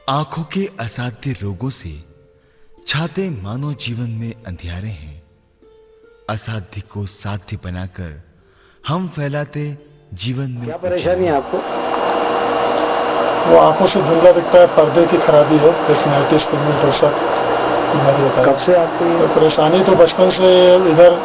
आंखों के असाध्य रोगों से छाते मानव जीवन में अंधियारे हैं। असाध्य को साध्य बनाकर हम फैलाते जीवन में। क्या परेशानी है आपको? वो आंखों से धुंधला दिखता है, पर्दे की खराबी है, रेटिनाइटिस पिगमेंटोसा बीमारी होता है। कब से आपको ये परेशानी? तो बचपन से इधर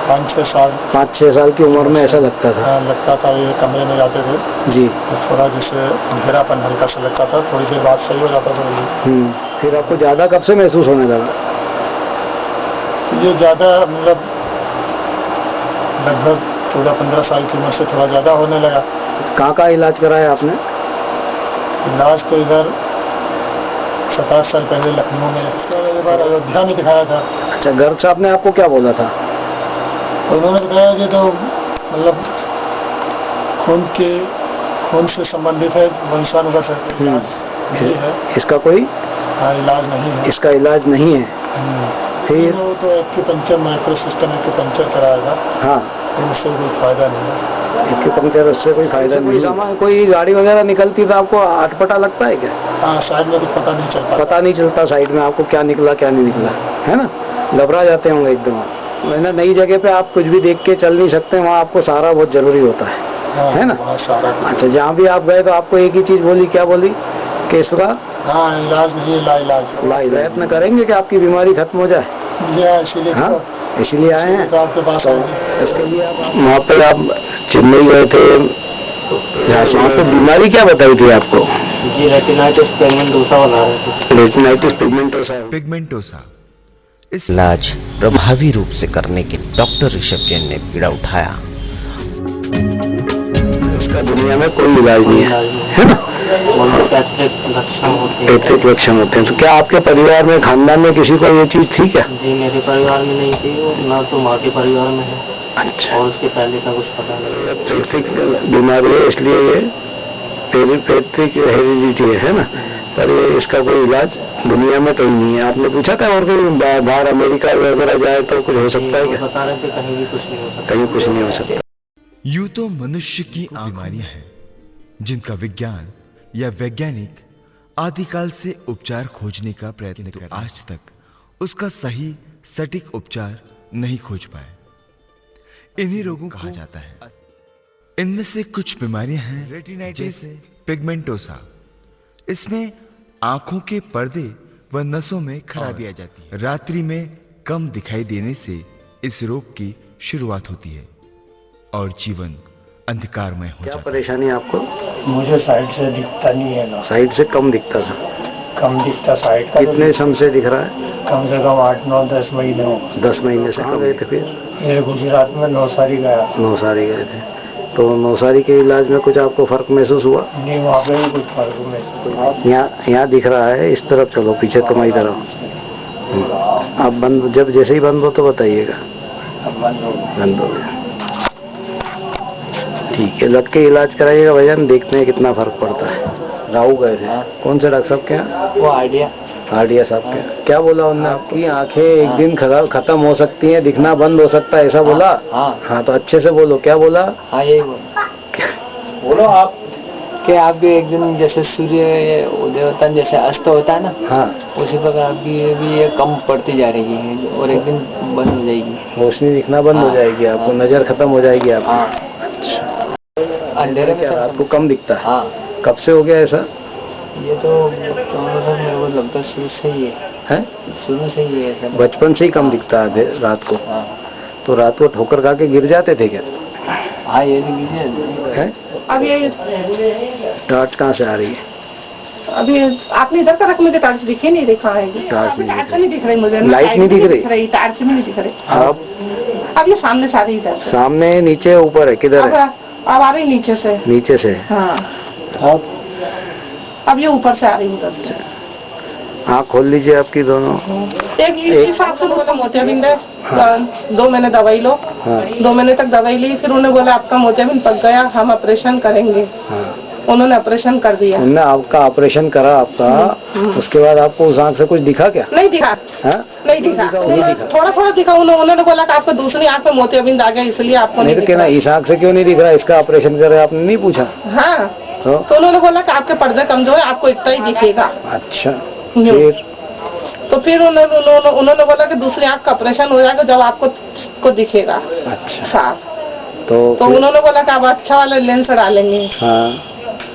5-6 साल। 5-6 साल की उम्र में ऐसा लगता था? हाँ, लगता था। ये कमरे में जाते थे जी, तो थोड़ा जैसे अंधेरापन हल्का सा लगता था, थोड़ी देर बाद सही हो जाता था। फिर आपको ज्यादा कब से महसूस होने लगा? तो ये ज्यादा मतलब लगभग 14-15 साल की उम्र से थोड़ा ज्यादा होने लगा। कहाँ इलाज कराया आपने? इलाज तो इधर 7-8 साल पहले लखनऊ में, एक बार अयोध्या में दिखाया था। अच्छा, गर्ग साहब ने आपको क्या बोला था? तो उन्होंने बताया कि तो मतलब खून से संबंधित है, वंशानुगत नहीं है, इसका कोई इलाज नहीं है। इसका इलाज नहीं है। फिर वो तो एक्यूपंक्चर, माइक्रो सिस्टम एक्यूपंक्चर कराया था। हाँ, तो उससे कोई फायदा नहीं है। एक्यूपंक्चर, उससे कोई फायदा नहीं। कोई गाड़ी वगैरह निकलती तो आपको अटपटा लगता है क्या? हाँ, साइड में तो पता नहीं चलता। पता नहीं चलता साइड में आपको क्या निकला क्या नहीं निकला, है ना? घबरा जाते होंगे एकदम आप। नई जगह पे आप कुछ भी देख के चल नहीं सकते, वहाँ आपको सहारा बहुत जरूरी होता है। हाँ, है ना? अच्छा, जहाँ भी आप गए तो आपको एक ही चीज बोली, क्या बोली? कि इसका इलाज नहीं है, इलाज प्रयत्न करेंगे कि आपकी बीमारी खत्म हो जाए। इसीलिए इसीलिए आए हैं आपके पास। तो इसके लिए वहाँ पर आप चेन्नई गए थे, वहाँ पे बीमारी क्या बताई थी आपको? जी, रेटिनाइटिस पिगमेंटोसा बना रहे थे। रेटिनाइटिस पिगमेंटोसा इस इलाज प्रभावी रूप से करने के डॉक्टर ऋषभ जैन ने बीड़ा उठाया। इसका दुनिया में कोई इलाज नहीं है ना? पैतृक लक्षण होते हैं। तो क्या आपके परिवार में, खानदान में किसी को ये चीज थी क्या? जी, मेरे परिवार में नहीं थी, ना तो माँ के परिवार में है। अच्छा, और उसके पहले का कुछ पता नहीं। पैतृक बीमारी है, इसलिए ये पैतृक हेरिडिटी है ना? पर ये इसका कोई इलाज दुनिया में कहीं नहीं है। आपने पूछा था और कोई बाहर अमेरिका वगैरह जाए तो कुछ हो सकता है क्या? बता रहे थे कहीं भी कुछ नहीं हो सकता। कहीं कुछ नहीं हो सकता। यूं तो मनुष्य की बीमारियां हैं जिनका विज्ञान या वैज्ञानिक आदिकाल से उपचार खोजने का प्रयत्न कर आज तक उसका सही सटीक उपचार नहीं खोज पाए। इन्हीं रोगों को कहा जाता है। इनमें से कुछ बीमारियां हैं रेटिनाइटिस पिगमेंटोसा। इसमें आंखों के पर्दे व नसों में खराबी आ जाती है। रात्रि में कम दिखाई देने से इस रोग की शुरुआत होती है और जीवन अंधकारमय हो क्या जाता है। परेशानी है आपको? मुझे साइड से दिखता नहीं है ना। साइड से कम दिखता था? कम दिखता साइड का। कितने समय से दिख रहा है? कम से कम 8-9-10 महीने हो। 10 महीने से। कहाँ गए थे फिर? ये गुजरात में नौसारी गया। नौसारी गए थे। तो नौसारी के इलाज में कुछ आपको फर्क महसूस हुआ? नहीं, वहाँ पे भी कुछ फर्क महसूस। यहाँ दिख रहा है, इस तरफ चलो, पीछे तुम्हारी तरफ। आप बंद, जब जैसे ही बंद हो तो बताइएगा। बंद हो गया, ठीक है। लग के इलाज कराइएगा भैया, देखते हैं कितना फर्क पड़ता है। राहु गए थे? कौन से डॉक्टर साहब के यहाँ? वो आइडिया साहब के। क्या बोला उन्होंने? आपकी आंखें एक दिन खत्म हो सकती हैं, दिखना बंद हो सकता है, ऐसा बोला? हाँ, तो अच्छे से बोलो, क्या बोला? हाँ, यही बोलो आप कि आप भी एक दिन जैसे सूर्य उदय होता है, जैसे अस्त होता है ना, हाँ, उसी प्रकार आप भी ये कम पड़ती जा रही है और एक दिन बंद हो जाएगी। रोशनी दिखना बंद हो जाएगी, आपको नजर खत्म हो जाएगी आपकी। अच्छा, अंधेरे में रात को कम दिखता है? हाँ। कब से हो गया ऐसा? ये तो मेरे को लगता है शुरू से ही है। शुरू से ही है ऐसा। बचपन से ही कम दिखता है रात को? हाँ। तो रात को ठोकर खा के गिर जाते थे क्या? हाँ, ये भी गिर है। अब ये टार्च कहाँ से आ रही है? अभी आपने इधर का रख, मुझे टार्च दिखे नहीं, दिखा है टार्च नहीं दिख रही मुझे। लाइट नहीं दिख रही? टार्च में नहीं दिख रही। अब ये सामने से आ रही इधर से। सामने, नीचे, ऊपर है? किधर है? अब आ रही नीचे से। नीचे से? हाँ। अब ये ऊपर से आ रही उधर से। आँख खोल लीजिए आपकी दोनों। एक हिसाब से बोला मोतियाबिंद है। हाँ। 2 महीने दवाई लो। हाँ। 2 महीने तक दवाई ली, फिर उन्होंने बोला आपका मोतियाबिंद पक गया, हम ऑपरेशन करेंगे। हाँ। उन्होंने ऑपरेशन कर दिया। उन्होंने आपका ऑपरेशन करा आपका। उसके बाद आपको उस आँख से कुछ दिखा क्या? नहीं दिखा। हाँ? नहीं दिखा। थोड़ा थोड़ा दिखा। उन्होंने बोला कि आपको दूसरी आँख में मोतियाबिंद आ गया, इसलिए आपको नहीं दिखा। इस आँख से क्यों नहीं दिख रहा? इसका ऑपरेशन करे आपने नहीं पूछा? हाँ, तो उन्होंने बोला कि आपके पर्दे कमजोर है, आपको इतना ही दिखेगा। अच्छा, यूं। फिर तो फिर उन्होंने बोला कि दूसरी आंख का ऑपरेशन हो जाएगा जब आपको दिखेगा। अच्छा, साफ। तो उन्होंने बोला कि आप अच्छा वाला लेंस डालेंगे। हाँ,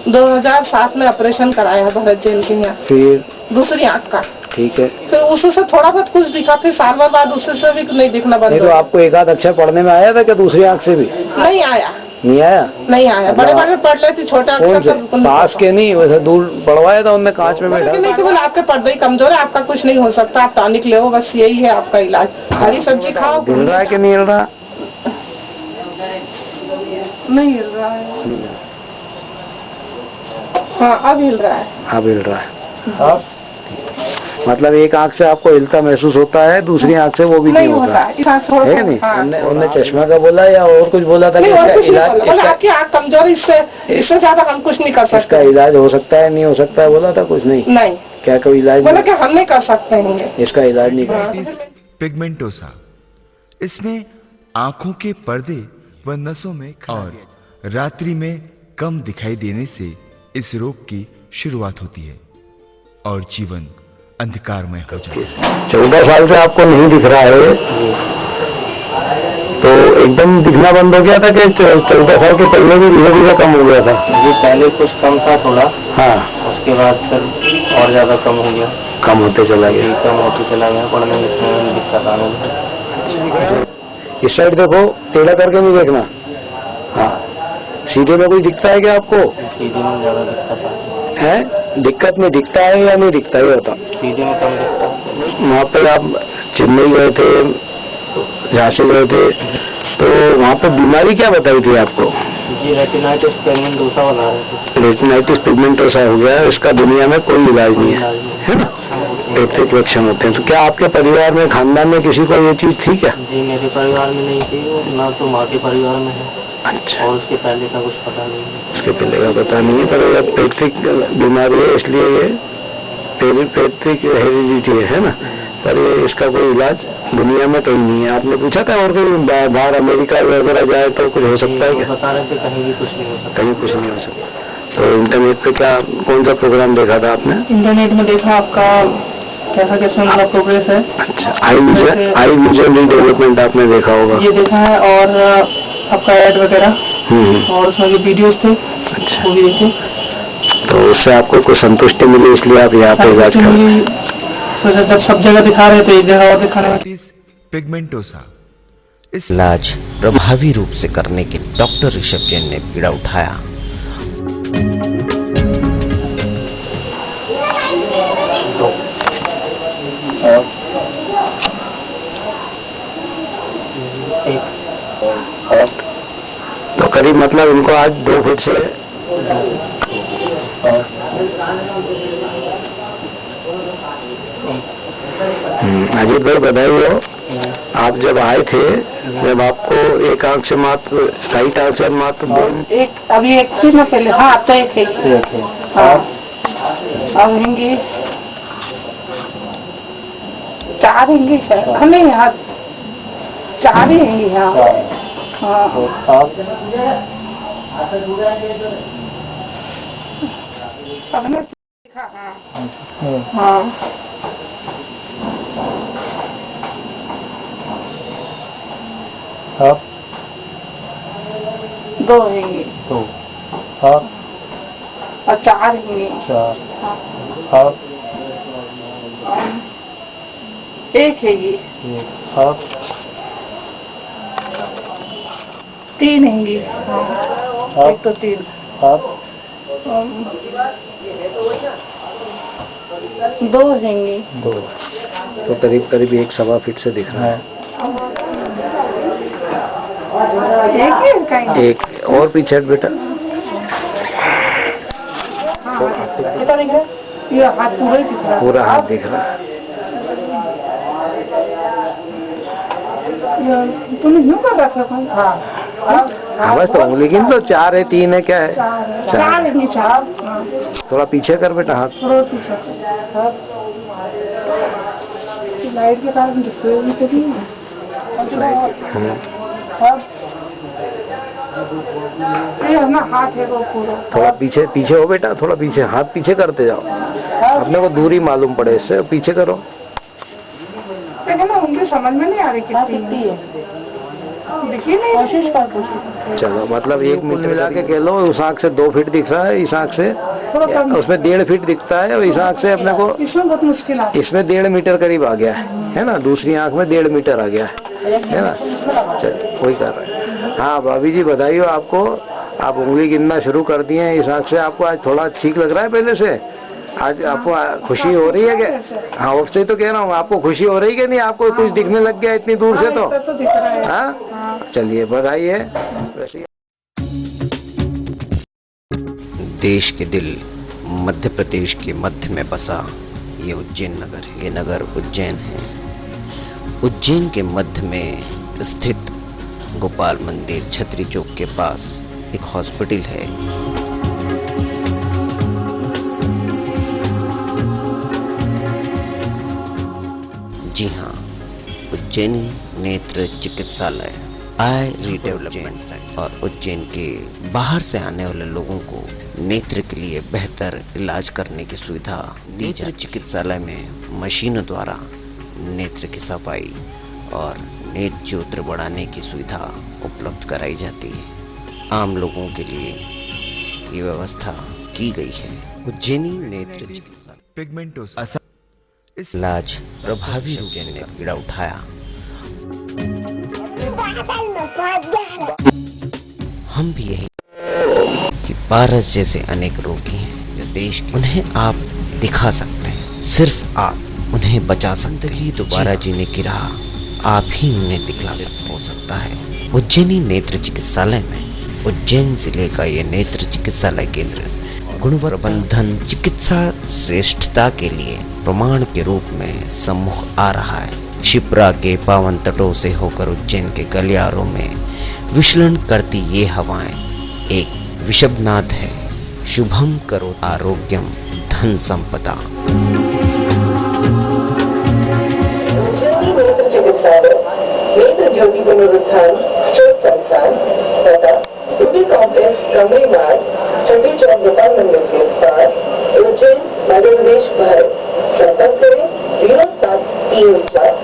2007 में ऑपरेशन कराया भरत जैन के यहाँ, फिर दूसरी आंख का। ठीक है। फिर उससे थोड़ा बहुत कुछ दिखा, फिर साल भर बाद उससे भी नहीं दिखना बंद नहीं, हो तो गया। आपको एक आध अक्षर पढ़ने में आया था क्या दूसरी आंख से भी? नहीं आया। नहीं आया? नहीं आया, बड़े बड़े पढ़ लेती, छोटे अक्षर सब बिल्कुल नहीं पास पता। के नहीं, वैसे दूर पढ़वाया था उनने, कांच में बोले बैठा कि नहीं, कि बोले आपके पर्दे ही कमजोर है, आपका कुछ नहीं हो सकता, आप टॉनिक ले, बस यही है आपका इलाज। हरी सब्जी खाओ। हिल रहा है कि नहीं हिल रहा? नहीं हिल रहा है। हाँ, अब हिल रहा है। अब हिल रहा है। अब मतलब एक आंख से आपको हिलता महसूस होता है, दूसरी आंख से वो भी नहीं होता है, है नहीं? उन्होंने चश्मा का बोला या और कुछ बोला था? इलाज आपकी आंख कमजोर, इससे ज्यादा हम कुछ नहीं कर सकते। इसका इलाज हो सकता है, नहीं हो सकता है बोला था? कुछ नहीं। नहीं। क्या कोई इलाज? बोला कि हम नहीं कर सकते हैं इसका इलाज नहीं कर। पिगमेंटोसा, इसमें आंखों के पर्दे व नसों में और रात्रि में कम दिखाई देने से इस रोग की शुरुआत होती है और जीवन अंधकारमय हो जाता है। 14 साल से आपको नहीं दिख रहा है, तो एकदम दिखना बंद हो गया था कि 14 साल के पहले भी धीरे धीरे कम हो गया था? जी पहले कुछ कम था थोड़ा, हाँ, उसके बाद फिर और ज्यादा कम हो गया। कम होते चला गया। कम होते चला गया, पढ़ने लिखने में दिक्कत आने लगी। इस साइड देखो, टेढ़ा करके नहीं देखना। हाँ, सीधे में कोई दिखता है क्या आपको? सीधे में ज्यादा दिक्कत है? दिक्कत में दिखता है या नहीं दिखता है? होता सीधे में कम दिखता है। वहाँ पे आप चेन्नई गए थे, झांसी गए थे, तो वहाँ पे बीमारी क्या बताई थी आपको? जी रेटिनाइटिस पिगमेंटोसा बना रहे थे। रेटिनाइटिस पिगमेंटोसा हो गया, इसका दुनिया में कोई इलाज नहीं है ना? पैतृक लक्षण होते हैं। तो क्या आपके परिवार में, खानदान में किसी को ये चीज थी क्या? जी मेरे परिवार में नहीं थी, ना तो माँ के परिवार में है। अच्छा, और उसके पहले का कुछ पता नहीं है। उसके पहले का पता नहीं है, पर यह पैतृक बीमारी है, इसलिए ये पैतृक हेरिडिटी है ना? पर ये इसका कोई इलाज दुनिया में कहीं नहीं है। आपने पूछा था और कोई बाहर अमेरिका वगैरह जाए तो कुछ हो सकता है क्या? बता रहे थे कहीं भी कुछ नहीं हो सकता। कहीं कुछ नहीं हो सकता। तो इंटरनेट पे क्या, कौन सा प्रोग्राम देखा था आपने? इंटरनेट में देखा आपका कैसा मतलब प्रोग्रेस है। अच्छा, आई विजन रीडेवलपमेंट आपने देखा होगा? ये देखा है, और आपका ऐड वगैरह, और उसमें जो वीडियोस थे वो भी देखे। तो उससे आपको कुछ संतुष्टि मिली, इसलिए आप यहाँ पे इलाज कर? सोचा जब सब जगह दिखा रहे थे, एक जगह और दिखाने में। पिगमेंटोसा, इस इलाज प्रभावी रूप से करने के डॉक्टर ऋषभ जैन ने बीड़ा उठाया। तो करीब मतलब इनको आज 2 फीट से अजीत भाई बधाई हो। आप जब आए थे, जब आपको एक आंख से मात्र, राइट आंख से मात्र 2, एक अभी एक थी ना पहले। हाँ, अब तो एक है। हाँ, अब होंगे 4 होंगे शायद। हाँ, नहीं हाँ 4 ही होंगे। हाँ हाँ, अब ने देखा। हाँ हाँ, आप 2 होंगे। तो आप और 4 होंगे। 4, हाँ, आप 1 होंगी। 1, आप 3 होंगी। हाँ, 1 तो 3। आप 2 होंगी। 2, तो करीब करीब 1.25 फीट से दिख रहा है। एक ही है कहीं? एक और पीछे हट बेटा। कितना दिख रहा है? ये हाथ पूरा ही दिख रहा है। पूरा हाथ दिख रहा है। तूने यूँ कर रखा था? हाँ, बस तो लेकिन तो 4 है, 3 है, क्या है? 4 है। 4। थोड़ा पीछे कर बेटा हाथ। थोड़ा पीछे। हाँ, लाइट के कारण दिखते भी तो नहीं है। हाँ, ये ना हाथ है वो पूरा। थोड़ा पीछे पीछे हो बेटा, थोड़ा पीछे, हाथ पीछे करते जाओ, अपने को दूरी मालूम पड़े इससे, पीछे करो। देखो ना उनकी समझ में नहीं आ रही कितनी है, देखिए नहीं, कोशिश कर। चलो मतलब 1 मीटर मिला के कह लो, उस आँख से 2 फीट दिख रहा है, इस आँख से उसमें 1.5 फीट दिखता है, और इस आँख से अपने को इसमें बहुत मुश्किल है, इसमें 1.5 मीटर करीब आ गया है ना, दूसरी आँख में 1.5 मीटर आ गया है ना। चलिए वही कर रहे हैं। हाँ भाभी जी बधाई हो आपको, आप उंगली गिनना शुरू कर दिए हैं इस आँख से। आपको आज थोड़ा ठीक लग रहा है पहले से? आज आपको खुशी हो रही है क्या? हाँ उससे तो कह रहा हूँ, आपको खुशी हो रही है कि नहीं? आपको कुछ दिखने लग गया इतनी दूर से तो? हाँ चलिए बधाई है। देश के दिल मध्य प्रदेश के मध्य में बसा ये उज्जैन नगर है। ये नगर उज्जैन है। उज्जैन के मध्य में स्थित गोपाल मंदिर छतरी चौक के पास एक हॉस्पिटल है। जी हाँ, उज्जैनी नेत्र चिकित्सालय आई रीडेवलपमेंट और उज्जैन के बाहर से आने वाले लोगों को नेत्र के लिए बेहतर इलाज करने की सुविधा दी जाती है। चिकित्सालय में मशीनों द्वारा नेत्र की सफाई और नेत्र ज्योति बढ़ाने की सुविधा उपलब्ध कराई जाती है। आम लोगों के लिए ये व्यवस्था की गई है। उज्जैनी नेत्र चिकित्सालय पिगमेंटोसिस इलाज प्रभावी रूप से पीड़ा उठाया। हम भी यही कि पारस जैसे अनेक रोगी हैं जो देश के, उन्हें आप दिखा सकते हैं, सिर्फ आप उन्हें बचा सकते हैं। दोबारा जीने की राह आप ही उन्हें दिखला हो सकता है। उज्जैनी नेत्र चिकित्सालय में उज्जैन जिले का ये नेत्र चिकित्सालय केंद्र गुणवत्ता प्रबंधन चिकित्सा श्रेष्ठता के लिए प्रमाण के रूप में सम्मुख आ रहा है। शिप्रा के पावन तटों से होकर उज्जैन के गलियारों में विचलन करती ये हवाएं एक विषभनाद है। शुभम करो आरोग्यम धन संपदा। उज्जैनी नेत्र चिकित्सालय नेत्र ज्योति पुनरुत्थान चौक संस्थान तथा ब्यूटी कॉम्प्लेक्स कमरे मार्ग छतरी चौक गोपाल मंदिर के पास उज्जैन मध्य प्रदेश भारत। संपर्क करें 0734